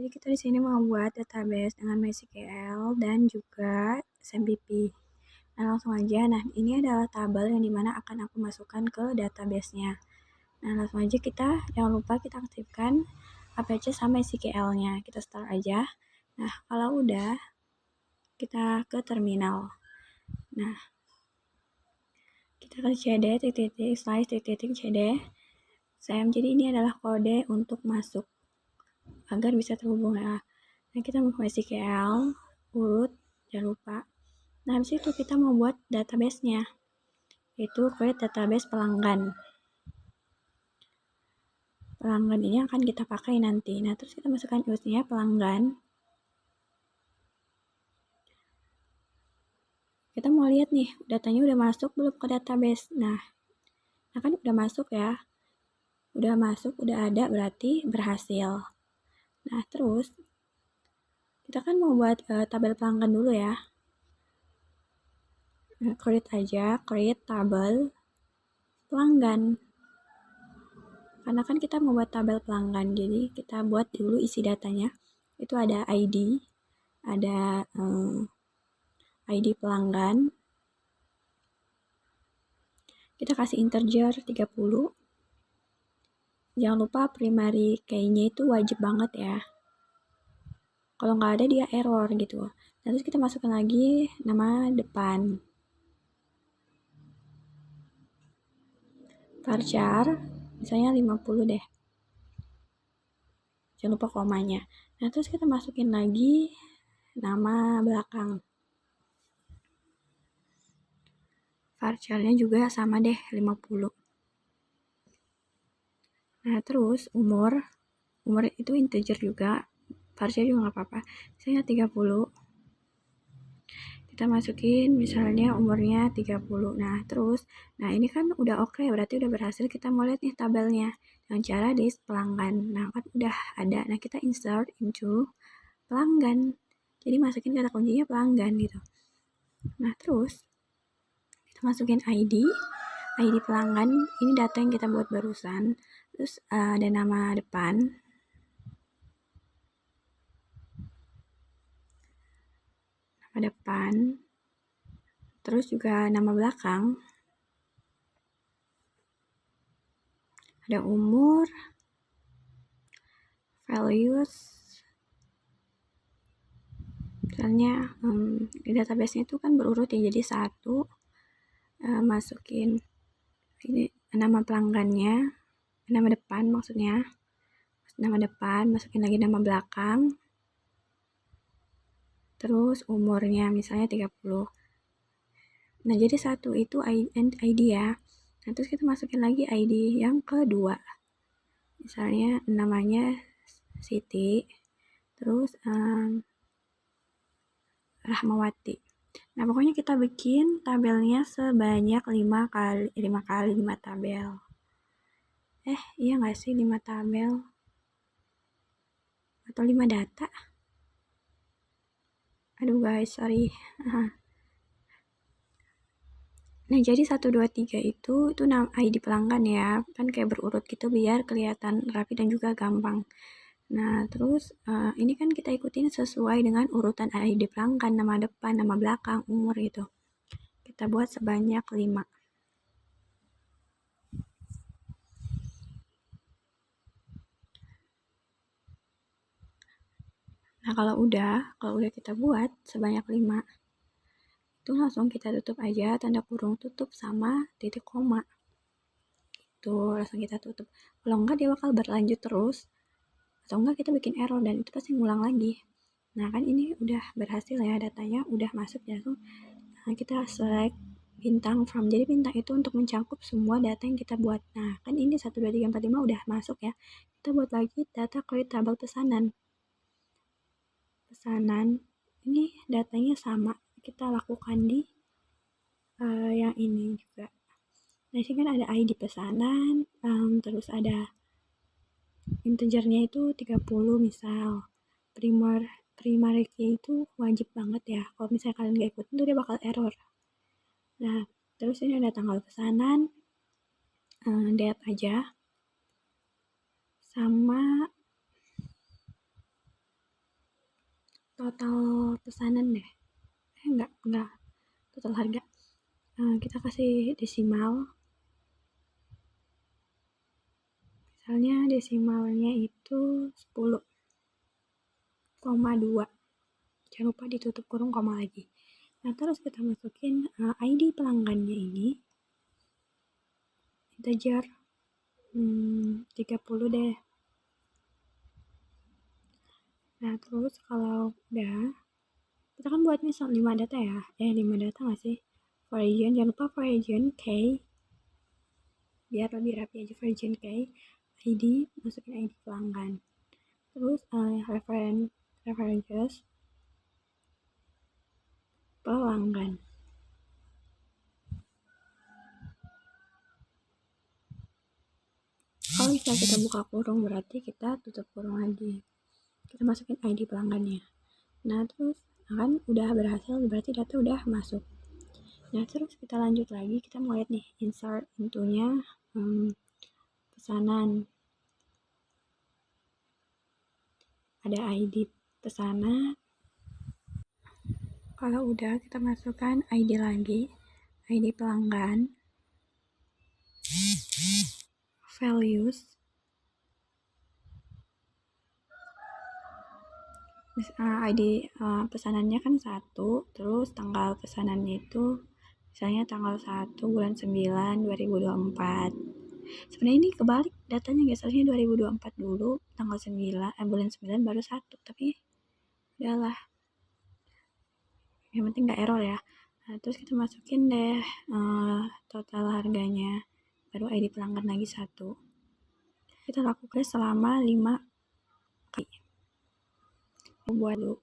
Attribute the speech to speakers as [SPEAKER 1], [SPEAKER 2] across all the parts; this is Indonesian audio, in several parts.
[SPEAKER 1] Jadi kita di sini mau buat database dengan MySQL dan juga SMPP. Nah, langsung aja. Nah, ini adalah tabel yang dimana akan aku masukkan ke database-nya. Nah, langsung aja kita, jangan lupa kita aktifkan APC sama SQL-nya. Kita start aja. Nah, kalau udah, kita ke terminal. Nah, kita ke cd titik slice titik cd sam. Jadi ini adalah kode untuk masuk agar bisa terhubung ya. Nah, kita mau SQL, urut, jangan lupa. Nah, habis itu kita mau buat database-nya, yaitu create database pelanggan. Pelanggan ini akan kita pakai nanti. Nah, terus kita masukkan use-nya pelanggan. Kita mau lihat nih, datanya udah masuk belum ke database. Nah kan udah masuk ya. Udah masuk, udah ada, berarti berhasil. Nah, terus kita kan mau buat tabel pelanggan dulu ya. Nah, create aja, create tabel pelanggan. Karena kan kita mau buat tabel pelanggan, jadi kita buat dulu isi datanya. Itu ada ID, ada ID pelanggan. Kita kasih integer 30. Jangan lupa primary key-nya itu wajib banget ya. Kalau nggak ada dia error gitu. Dan terus kita masukkan lagi nama depan. Varchar, misalnya 50 deh. Jangan lupa komanya. Nah, terus kita masukin lagi nama belakang. Varcharnya juga sama deh, 50. Nah, terus umur itu integer juga. Varchar juga nggak apa-apa. Misalnya 30. Kita masukin misalnya umurnya 30. Nah, terus, ini kan udah oke, berarti udah berhasil. Kita mau lihat nih tabelnya dengan cara list pelanggan. Nah, kan udah ada. Nah, kita insert into pelanggan. Jadi masukin kata kuncinya pelanggan gitu. Nah, terus kita masukin ID pelanggan. Ini data yang kita buat barusan. Terus ada nama depan. Terus juga nama belakang. Ada umur, values. Misalnya di database-nya itu kan berurut ya, jadi 1, masukin ini nama pelanggannya, nama depan maksudnya, nama depan, masukin lagi nama belakang, terus umurnya misalnya 30. Nah, jadi 1 itu ID ya. Nah, terus kita masukin lagi ID yang kedua, misalnya namanya Siti, terus Rahmawati. Nah, pokoknya kita bikin tabelnya sebanyak 5 kali 5 tabel. Iya nggak sih 5 tabel? Atau 5 data? Aduh guys, sorry. Nah, jadi 1, 2, 3 itu nama ID pelanggan ya. Kan kayak berurut gitu biar kelihatan rapi dan juga gampang. Nah, terus ini kan kita ikutin sesuai dengan urutan ID pelanggan, nama depan, nama belakang, umur gitu. Kita buat sebanyak 5. Nah, kalau udah kita buat sebanyak 5, itu langsung kita tutup aja, tanda kurung tutup sama titik koma. Itu langsung kita tutup. Kalau enggak dia bakal berlanjut terus, atau enggak kita bikin error dan itu pasti ngulang lagi. Nah, kan ini udah berhasil ya, datanya udah masuk langsung. Nah, kita select bintang from. Jadi bintang itu untuk mencakup semua data yang kita buat. Nah, kan ini 1, 2, 3, 4, 5 udah masuk ya. Kita buat lagi data create tabel pesanan. Ini datanya sama, kita lakukan di yang ini juga. Nah, sini kan ada ID pesanan, terus ada integernya itu 30 misal. Primary key itu wajib banget ya. Kalau misalnya kalian gak ikutin tuh dia bakal error. Nah, terus ini ada tanggal pesanan, date aja, sama total pesanan deh. Enggak, total harga. Kita kasih desimal. Misalnya desimalnya itu 10,2. Jangan lupa ditutup kurung koma lagi. Nah, terus kita masukin ID pelanggannya ini integer 30 deh. Nah, terus kalau udah, kita kan buat misal 5 data ya. 5 data nggak sih? For region, jangan lupa for region K. Biar lebih rapi aja for region K. ID, masukin ID pelanggan. Terus references pelanggan. Kalau bisa kita buka kurung, berarti kita tutup kurung lagi. Kita masukin ID pelanggannya. Nah, terus kan udah berhasil, berarti data udah masuk. Nah, terus kita lanjut lagi, kita mau lihat nih insert intonya pesanan. Ada ID pesanan. Kalau udah, kita masukkan ID lagi, ID pelanggan, values, ID pesanannya kan 1, terus tanggal pesanannya itu misalnya tanggal 1 bulan 9 2024. Sebenarnya ini kebalik datanya guys, harusnya 2024 dulu tanggal 9 bulan 9 baru 1, tapi udahlah, yang penting gak error ya. Nah, terus kita masukin deh total harganya, baru ID pelanggan lagi 1. Kita lakukan selama 5 kali. Buat dulu.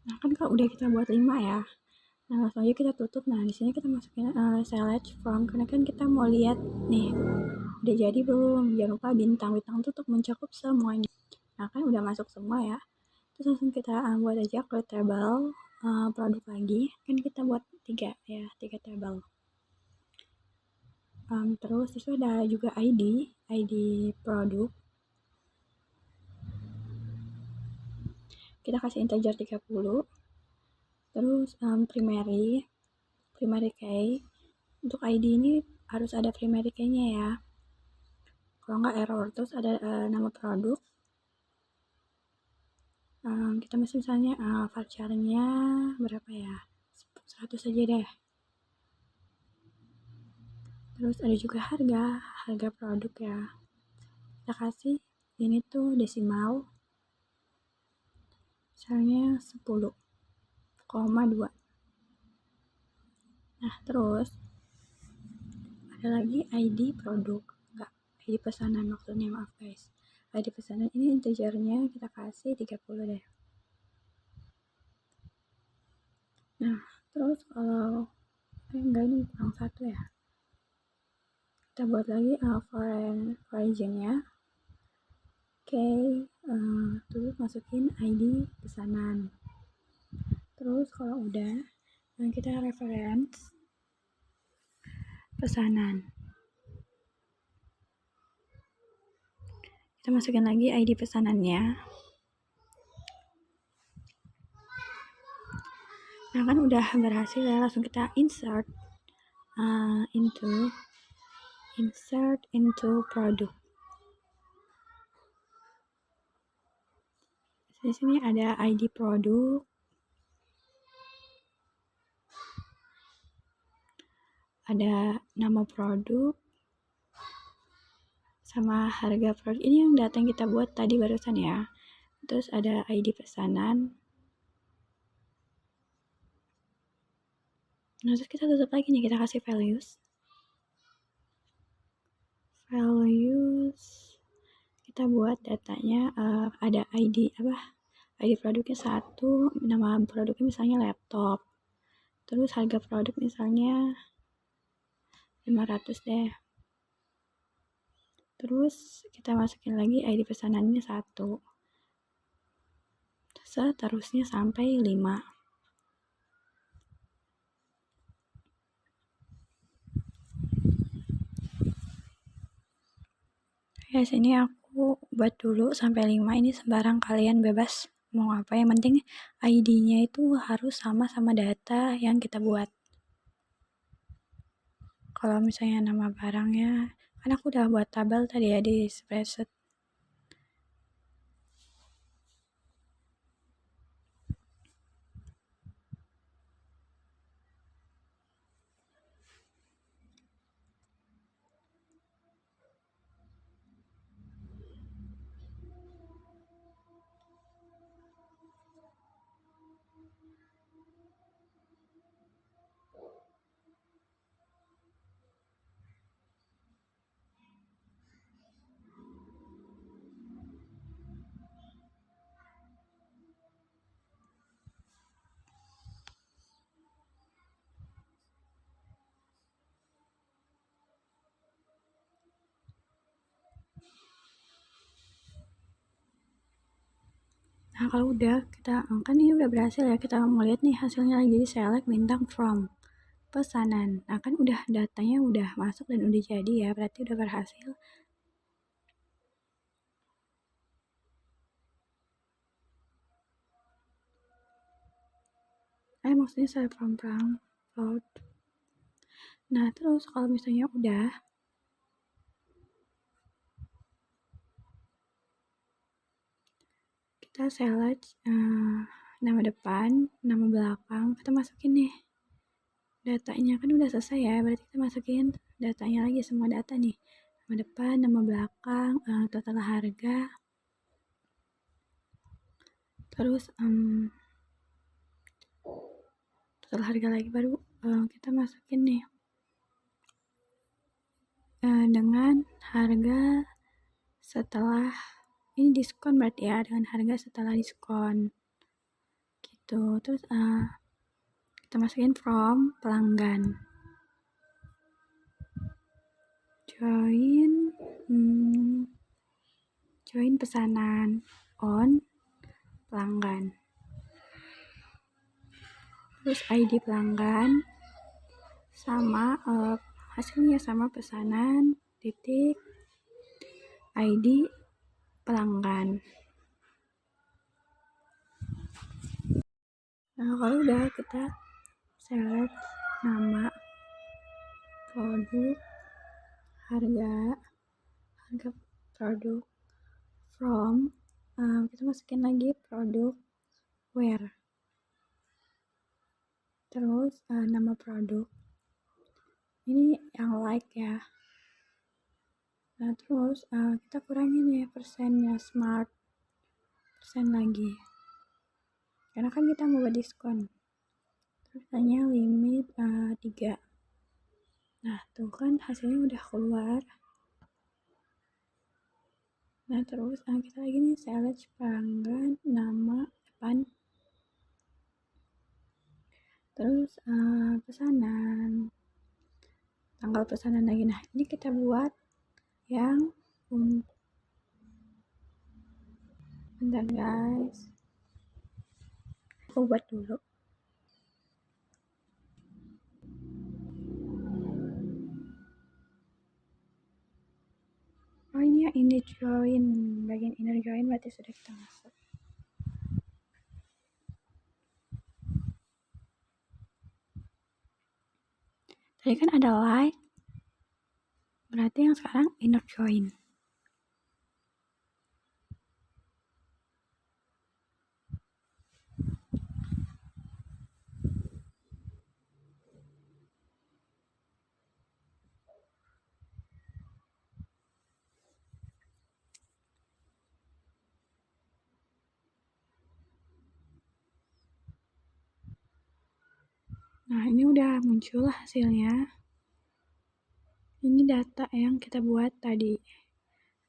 [SPEAKER 1] Nah, kan kalau udah kita buat 5 ya. Nah, langsung aja kita tutup. Nah, di sini kita masukin select from, karena kan kita mau lihat nih udah jadi belum. Jangan lupa bintang-bintang itu untuk mencakup semuanya. Nah, kan udah masuk semua ya. Terus langsung kita buat aja create table produk lagi. Kan kita buat 3 table. Terus itu ada juga ID produk. Kita kasih integer 30. Terus primary key. Untuk ID ini harus ada primary key-nya ya. Kalau nggak error. Terus ada nama produk. Kita misalnya vouchernya berapa ya? 100 aja deh. Terus ada juga harga produk ya. Kita kasih ini tuh desimal. Misalnya 10,2. Nah, terus ada lagi ID produk. Enggak, ID pesanan maksudnya, maaf guys. ID pesanan ini integernya kita kasih 30 deh. Nah, terus kalau enggak, ini kurang 1 ya. Kita buat lagi region-nya. Oke, terus masukin ID pesanan. Terus kalau udah, kita reference pesanan. Kita masukin lagi ID pesanannya. Nah, kan udah berhasil ya, langsung kita insert into produk. Di sini ada ID produk, ada nama produk, sama harga produk. Ini yang data yang kita buat tadi barusan ya. Terus ada ID pesanan. Nah, terus kita tutup lagi nih, kita kasih values. kita buat datanya, ada ID produknya 1, nama produknya misalnya laptop, terus harga produk misalnya 500 deh. Terus kita masukin lagi ID pesanannya 1, seterusnya sampai 5. Ya, sini aku buat dulu sampai 5, ini sembarang, kalian bebas mau apa, yang penting ID-nya itu harus sama data yang kita buat. Kalau misalnya nama barangnya, kan aku udah buat tabel tadi ya di spreadsheet. Nah, kalau udah kita kan ini udah berhasil ya, kita mau lihat nih hasilnya lagi, di select bintang from pesanan. Nah, kan udah datanya udah masuk dan udah jadi ya, berarti udah berhasil. Maksudnya select from upload. Nah, terus kalau misalnya udah, kita select nama depan, nama belakang, kita masukin nih datanya, kan udah selesai ya, berarti kita masukin datanya lagi, semua data nih, nama depan, nama belakang, total harga, terus total harga lagi, baru kita masukin nih dengan harga setelah ini diskon, berarti ya dengan harga setelah diskon gitu. Terus kita masukin from pelanggan, join pesanan on pelanggan, terus ID pelanggan sama hasilnya sama pesanan titik ID pelanggan. Nah, kalau udah, kita select nama, produk, harga produk, from, kita masukin lagi produk where, terus nama produk ini yang like ya. Nah, terus kita kurangin ya persennya, smart persen lagi, karena kan kita mau buat diskon. Terus hanya limit 3. Nah, tuh kan hasilnya udah keluar. Nah, terus kita lagi nih select pelanggan, nama depan, terus pesanan, tanggal pesanan lagi. Nah, ini kita buat yang bentar guys, aku buat dulu. Oh, ini ya inner join, bagian inner join berarti sudah kita masuk. Tadi kan ada like, berarti yang sekarang inner join. Nah, ini udah muncul hasilnya. Ini data yang kita buat tadi.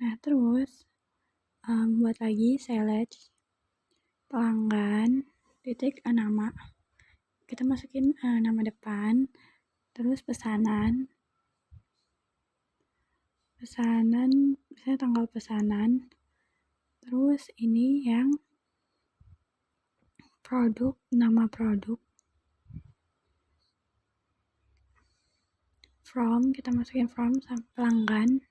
[SPEAKER 1] Nah, terus Buat lagi select pelanggan, titik nama. Kita masukin nama depan, terus pesanan, misalnya tanggal pesanan, terus ini yang produk, nama produk, from, kita masukin from pelanggan.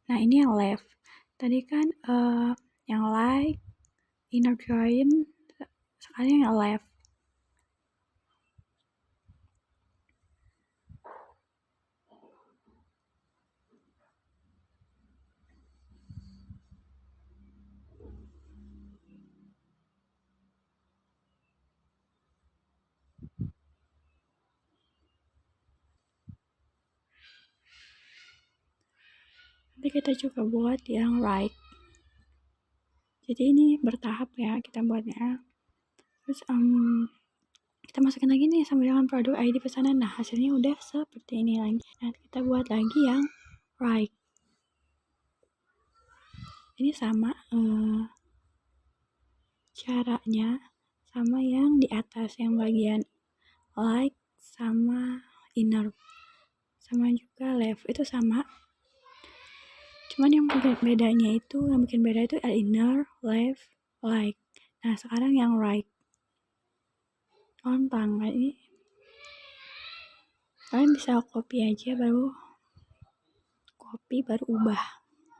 [SPEAKER 1] Nah ini yang left, tadi kan yang like, inner join, sekarang yang left. Nanti kita coba buat yang right. Jadi ini bertahap ya kita buatnya. Terus kita masukin lagi nih sama dengan produk ID pesanan. Nah hasilnya udah seperti ini lagi. Nah kita buat lagi yang right. Ini sama caranya sama yang di atas, yang bagian like sama inner, sama juga left itu sama. Cuman yang bikin bedanya itu, inner, left, like. Nah sekarang yang right. Gampang kan ini. Kalian bisa copy aja, baru ubah.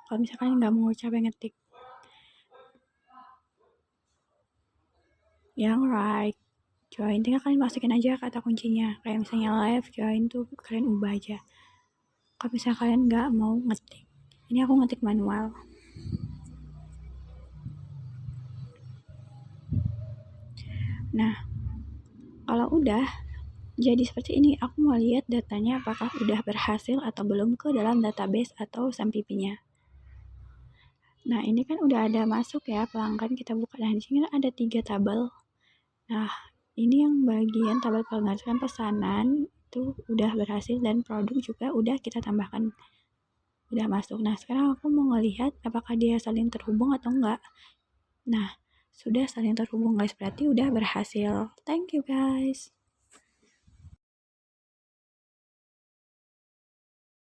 [SPEAKER 1] Kalau misalkan nggak mau capek ngetik. Yang right, join, tinggal kalian masukin aja kata kuncinya. Kayak misalnya left, join tuh kalian ubah aja. Kalau misalnya kalian nggak mau ngetik. Ini aku ngetik manual. Nah, kalau udah jadi seperti ini, aku mau lihat datanya apakah udah berhasil atau belum ke dalam database atau SAMPP-nya. Nah, ini kan udah ada masuk ya pelanggan, kita buka. Nah, di sini ada 3 tabel. Nah, ini yang bagian tabel pelanggan pesanan itu udah berhasil dan produk juga udah kita tambahkan. Udah masuk. Nah, sekarang aku mau ngelihat apakah dia saling terhubung atau enggak. Nah, sudah saling terhubung guys, berarti udah berhasil. Thank you guys.